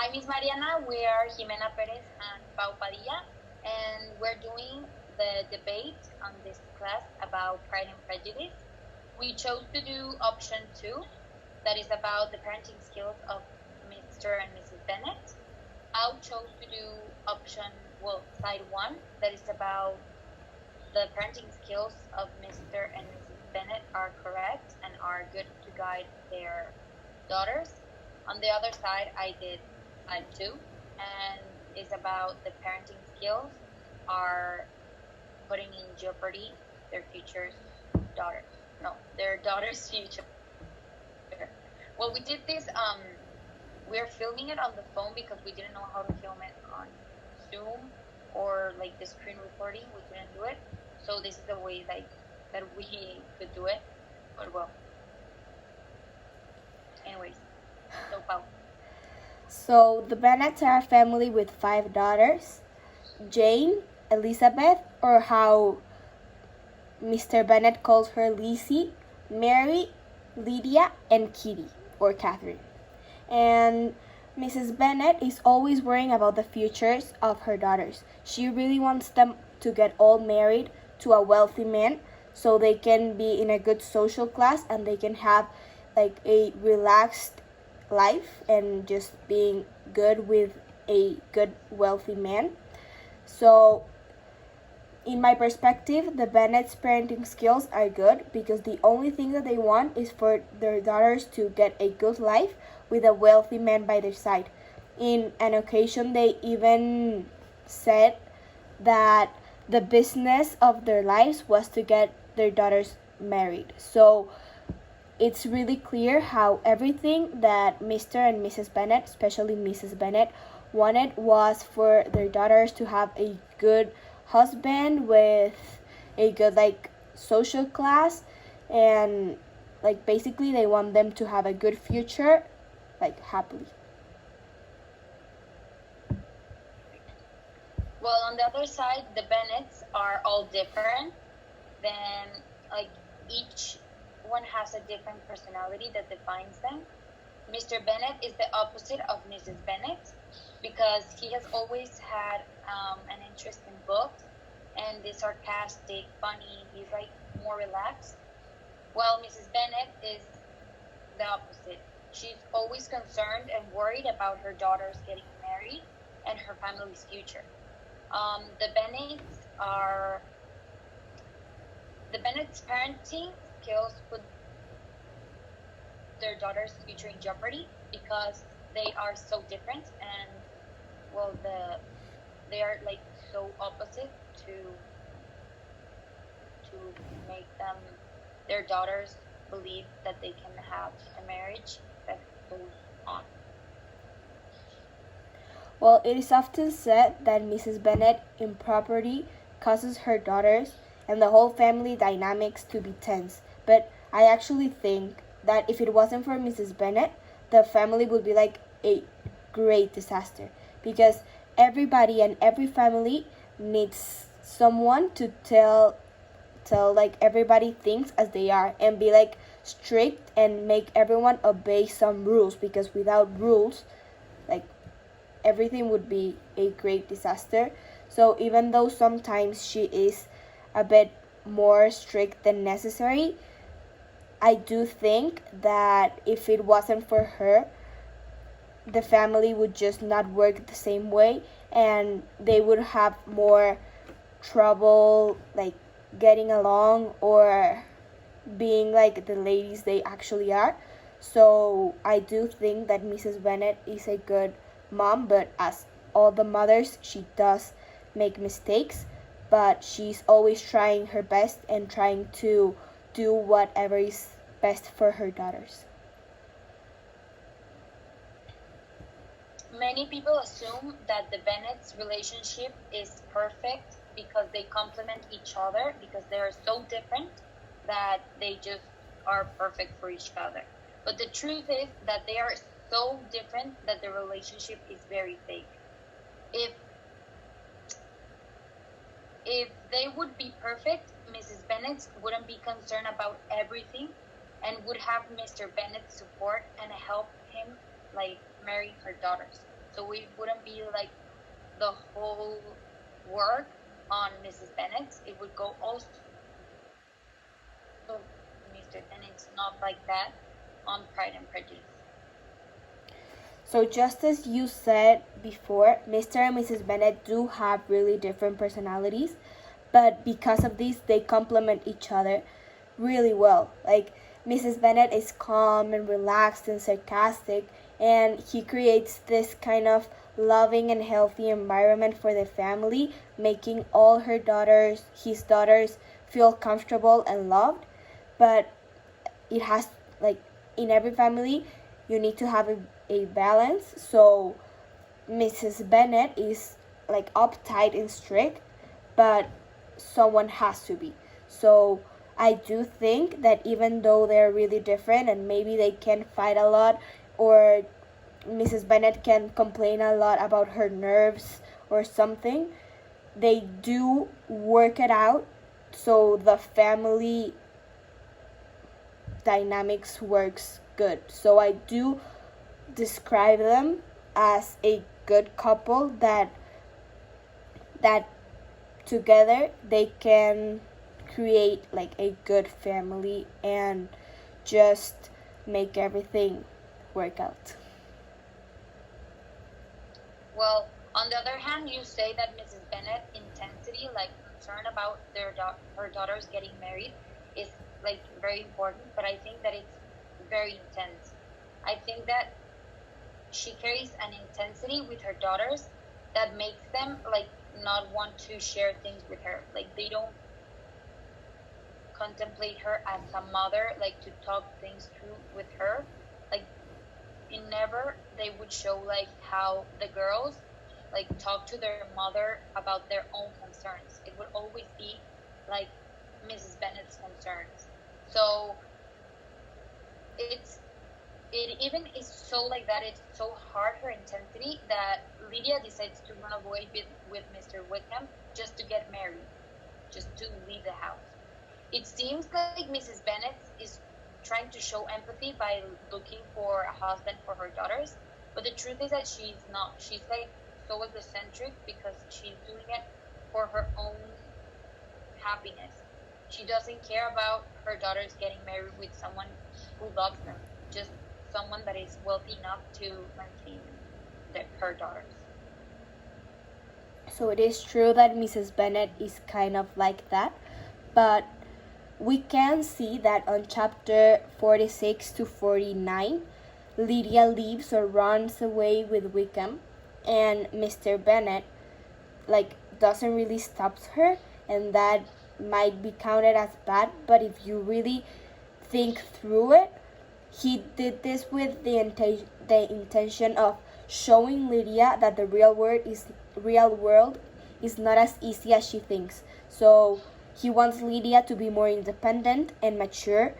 Hi, Miss Mariana. We are Jimena Perez and Pau Padilla, and we're doing the debate on this class about Pride and Prejudice. We chose to do option 2, that is about the parenting skills of Mr. and Mrs. Bennett. Pau chose to do side 1, that is about the parenting skills of Mr. and Mrs. Bennett are correct and are good to guide their daughters. On the other side, I did side 2, and it's about the parenting skills are putting in jeopardy their future's daughters. No, their daughter's future. Well, we did this. We're filming it on the phone because we didn't know how to film it on Zoom or like the screen recording. We couldn't do it, so this is the way that we could do it. But well, anyways, so Pau. So the Bennets are a family with 5 daughters: Jane, Elizabeth, or how Mr. Bennett calls her, Lizzie, Mary, Lydia, and Kitty, or Catherine. And Mrs. Bennett is always worrying about the futures of her daughters. She really wants them to get all married to a wealthy man so they can be in a good social class and they can have like a relaxed life and just being good with a good wealthy man. So in my perspective, the Bennett's parenting skills are good because the only thing that they want is for their daughters to get a good life with a wealthy man by their side. In an occasion, they even said that the business of their lives was to get their daughters married. So it's really clear how everything that Mr. and Mrs. Bennett, especially Mrs. Bennett, wanted was for their daughters to have a good husband with a good social class, and basically they want them to have a good future happily. Well, on the other side, the Bennets are all different. Then each one has a different personality that defines them. Mr. Bennett is the opposite of Mrs. Bennett because he has always had an interest in books and is sarcastic, funny. He's more relaxed. While Mrs. Bennett is the opposite. She's always concerned and worried about her daughters getting married and her family's future. The Bennett's parenting skills put their daughter's future in jeopardy because they are so different and they are so opposite to make their daughters believe that they can have a marriage that goes on. Well, it is often said that Mrs. Bennet improperly causes her daughters and the whole family dynamics to be tense. But I actually think that if it wasn't for Mrs. Bennet, the family would be a great disaster because everybody and every family needs someone to tell everybody things as they are and be strict and make everyone obey some rules, because without rules everything would be a great disaster. So even though sometimes she is a bit more strict than necessary, I do think that if it wasn't for her, the family would just not work the same way and they would have more trouble getting along or being the ladies they actually are. So I do think that Mrs. Bennet is a good mom, but as all the mothers, she does make mistakes, but she's always trying her best and trying to do whatever is best for her daughters. Many people assume that the Bennets' relationship is perfect because they complement each other, because they are so different that they just are perfect for each other. But the truth is that they are so different that the relationship is very fake. If they would be perfect, Mrs. Bennet wouldn't be concerned about everything and would have Mr. Bennet's support and help him marry her daughters. so it wouldn't be like the whole work on Mrs. Bennett. It would go also Mr. and it's not like that on Pride and Prejudice. So just as you said before, Mr. and Mrs. Bennet do have really different personalities, but because of this, they complement each other really well. Like, Mrs. Bennet is calm and relaxed and sarcastic, and he creates this kind of loving and healthy environment for the family, making all his daughters, feel comfortable and loved. But it has, like, in every family, you need to have a balance. So Mrs. Bennet is like uptight and strict, but someone has to be. So I do think that even though they're really different and maybe they can fight a lot, or Mrs. Bennet can complain a lot about her nerves or something, they do work it out so the family dynamics works good. So I do describe them as a good couple that together they can create like a good family and just make everything work out. Well, on the other hand, you say that Mrs. Bennet intensity, like concern about her daughters getting married, is like very important. But I think that it's very intense. I think that she carries an intensity with her daughters that makes them like not want to share things with her. Like they don't contemplate her as a mother, like to talk things through with her. Like in never they would show like how the girls like talk to their mother about their own concerns. It would always be like Mrs. Bennet's concerns. So it even is so like that. It's so hard, her intensity, that Lydia decides to run away with Mr. Wickham just to get married, just to leave the house. It seems like Mrs. Bennet is trying to show empathy by looking for a husband for her daughters, but the truth is that she's not. She's like so egocentric because she's doing it for her own happiness. She doesn't care about her daughters getting married with someone who loves them, just someone that is wealthy enough to maintain her daughters. So it is true that Mrs. Bennet is kind of like that, but we can see that on chapter 46 to 49, Lydia leaves or runs away with Wickham, and Mr. Bennet like doesn't really stop her, and that might be counted as bad. But if you really think through it, he did this with the intention of showing Lydia that the real world is not as easy as she thinks. So he wants Lydia to be more independent and mature,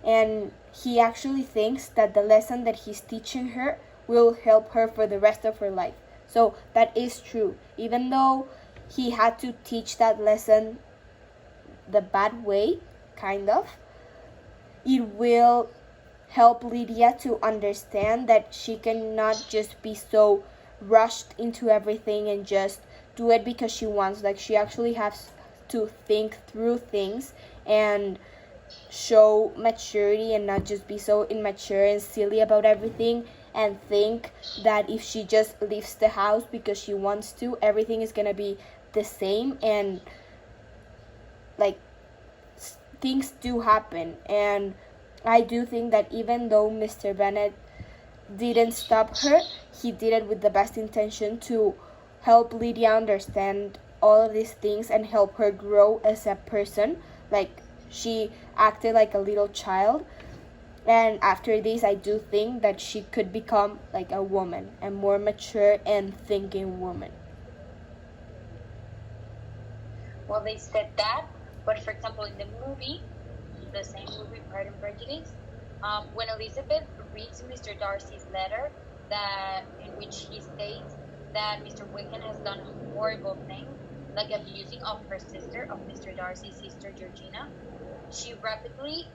and he actually thinks that the lesson that he's teaching her will help her for the rest of her life. So that is true. Even though he had to teach that lesson the bad way, kind of, it will help Lydia to understand that she cannot just be so rushed into everything and just do it because she wants. Like, she actually has to think through things and show maturity and not just be so immature and silly about everything and think that if she just leaves the house because she wants to, everything is gonna be the same. And like, things do happen, and I do think that even though Mr. Bennet didn't stop her, he did it with the best intention to help Lydia understand all of these things and help her grow as a person. Like, she acted like a little child, and after this I do think that she could become like a woman, a more mature and thinking woman. Well, they said that, but for example, in the movie, the same movie, Pride and Prejudice, when Elizabeth reads Mr. Darcy's letter, that in which he states that Mr. Wickham has done horrible things, like abusing of her sister, of Mr. Darcy's sister Georgina, she rapidly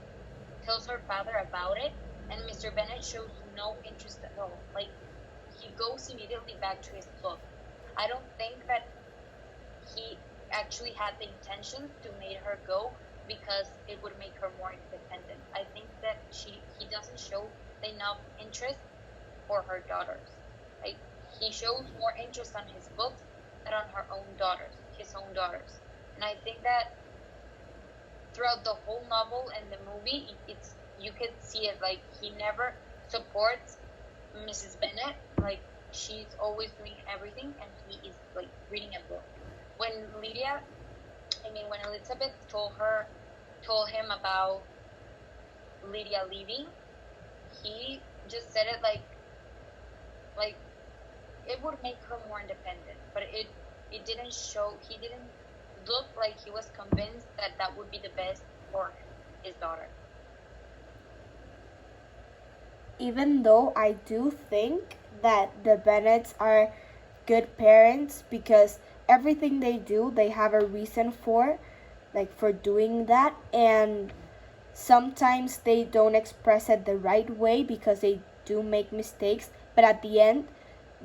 tells her father about it, and Mr. Bennet shows no interest at all. Like, he goes goes immediately back to his book. I don't think that he actually had the intention to make her go because it would make her more independent. I think that he doesn't show enough interest for her daughters. Like, he shows more interest on his books than on his own daughters. And I think that throughout the whole novel and the movie, you could see it, like, he never supports Mrs. Bennet. Like, she's always doing everything, and he is, like, reading a book. When Elizabeth told him about Lydia leaving, he just said it like it would make her more independent, but it didn't show. He didn't look like he was convinced that would be the best for his daughter. Even though I do think that the Bennets are good parents because everything they do, they have a reason for doing that, and sometimes they don't express it the right way because they do make mistakes, but at the end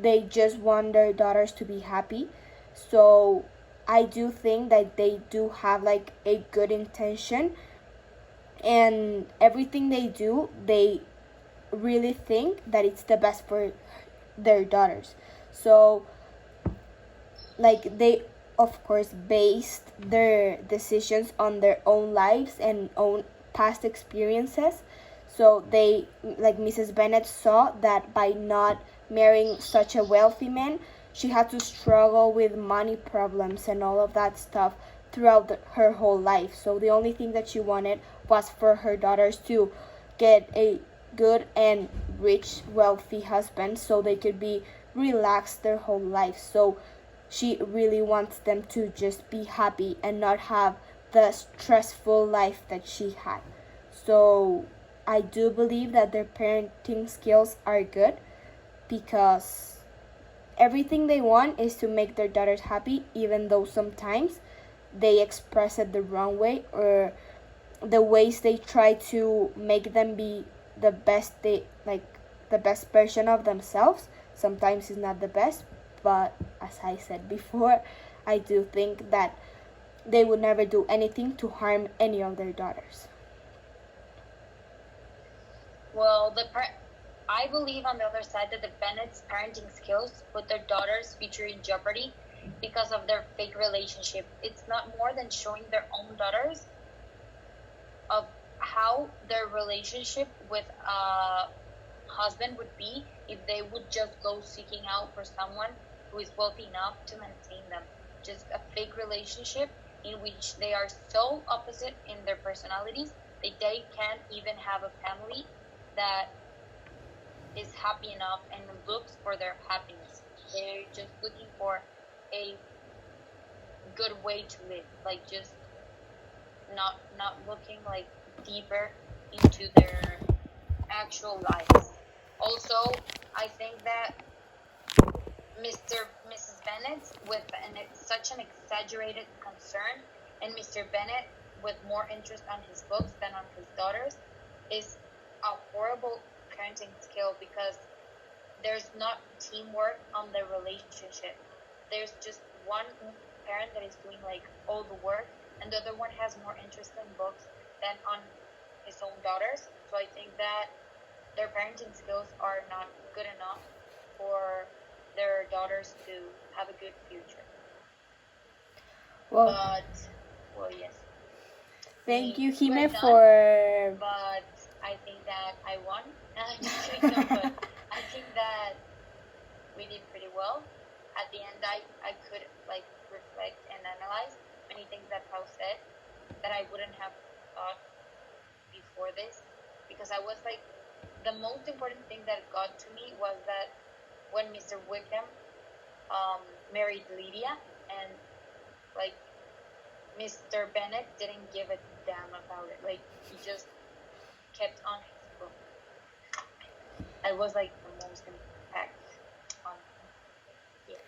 they just want their daughters to be happy. So I do think that they do have like a good intention, and everything they do, they really think that it's the best for their daughters. So like, they of course based their decisions on their own lives and own past experiences. So they, like, Mrs. Bennet saw that by not marrying such a wealthy man, she had to struggle with money problems and all of that stuff throughout her whole life. So the only thing that she wanted was for her daughters to get a good and rich, wealthy husband so they could be relaxed their whole life. So she really wants them to just be happy and not have the stressful life that she had. So I do believe that their parenting skills are good because everything they want is to make their daughters happy, even though sometimes they express it the wrong way, or the ways they try to make them be the best the best version of themselves sometimes is not the best. But as I said before, I do think that they would never do anything to harm any of their daughters. Well, I believe on the other side that the Bennets' parenting skills put their daughter's future in jeopardy because of their fake relationship. It's not more than showing their own daughters of how their relationship with a husband would be if they would just go seeking out for someone who is wealthy enough to maintain them. Just a fake relationship in which they are so opposite in their personalities that they can't even have a family that is happy enough and looks for their happiness. They're just looking for a good way to live, like just not looking like deeper into their actual lives. Also, I think that Mrs. Bennet with such an exaggerated concern, and Mr. Bennet with more interest on his books than on his daughters, is a horrible parenting skill because there's not teamwork on the relationship. There's just one parent that is doing like all the work, and the other one has more interest in books than on his own daughters. So I think that their parenting skills are not good enough for their daughters to have a good future. Well, yes. Thank you, Jime, for... But I think that I won. Just kidding, no, but I think that we did pretty well. At the end, I could like reflect and analyze many things that Pau said that I wouldn't have thought before this, because I was like, the most important thing that got to me was that when Mr. Wickham married Lydia, and like Mr. Bennet didn't give a damn about it. Like, he just kept on his book. I was like the most impact on him. Yes.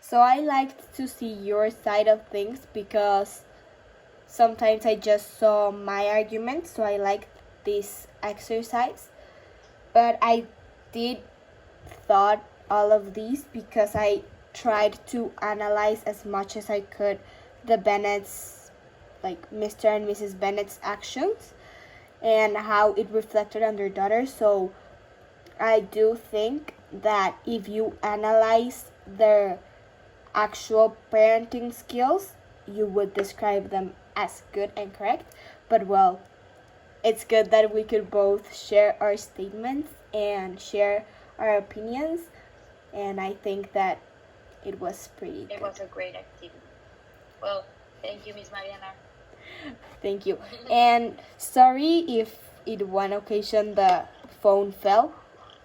So I liked to see your side of things because sometimes I just saw my arguments, so I liked this exercise. But I did thought all of these because I tried to analyze as much as I could the Bennets, like Mr. and Mrs. Bennet's actions and how it reflected on their daughter. So I do think that if you analyze their actual parenting skills, you would describe them as good and correct. But well, it's good that we could both share our statements and share our opinions, and I think that it was pretty good. It was a great activity. Well, thank you, Miss Mariana. Thank you. And sorry if in one occasion the phone fell.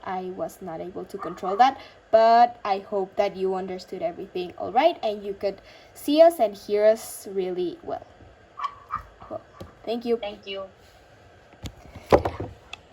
I was not able to control that, but I hope that you understood everything all right and you could see us and hear us really well. Well, thank you. Thank you.